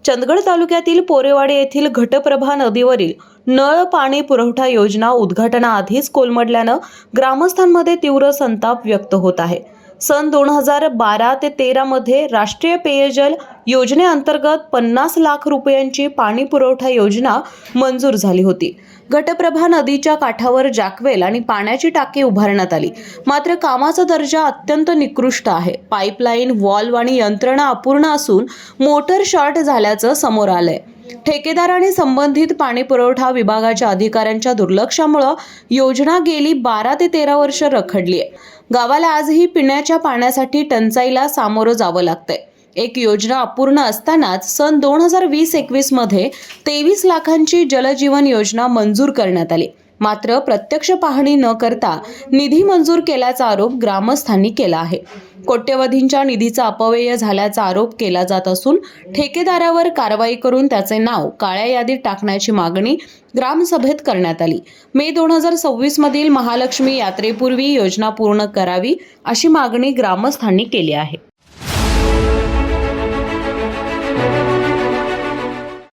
चंदगड तालुक्यातील पोरेवाडी येथील घटप्रभा नदीवरील नळ पाणी पुरवठा योजना उद्घाटनाआधीच कोलमडल्यानं ग्रामस्थांमध्ये तीव्र संताप व्यक्त होत आहे. सन 2012 ते 13 मध्ये राष्ट्रीय पेयजल योजनेअंतर्गत 50 लाख रुपयांची पाणी पुरवठा योजना मंजूर झाली होती. घटप्रभा नदीच्या काठावर जॅकवेल आणि पाण्याची टाकी उभारण्यात आली. मात्र कामाचा दर्जा अत्यंत निकृष्ट आहे. पाईपलाईन, व्हॉल्व्ह आणि यंत्रणा अपूर्ण असून मोटर शॉर्ट झाल्याचं समोर आलंय. ठेकेदार आणि संबंधित पाणी पुरवठा विभागाच्या अधिकाऱ्यांच्या दुर्लक्षामुळे योजना गेली 12 ते 13 वर्ष रखडली आहे. गावाला आजही पिण्याच्या पाण्यासाठी टंचाईला सामोरं जावं लागतंय. एक योजना अपूर्ण असतानाच सन 2020-21 मध्ये 23 लाखांची जलजीवन योजना मंजूर करण्यात आली. मात्र प्रत्यक्ष पाहणी न करता निधी मंजूर केल्याचा आरोप ग्रामस्थांनी केला आहे. कोट्यवधींच्या निधीचा अपव्यय झाल्याचा आरोप केला जात असून ठेकेदारावर कारवाई करून त्याचे नाव काळ्या यादीत टाकण्याची मागणी ग्रामसभेत करण्यात आली. मे 2026 मधील महालक्ष्मी यात्रेपूर्वी योजना पूर्ण करावी अशी मागणी ग्रामस्थांनी केली आहे.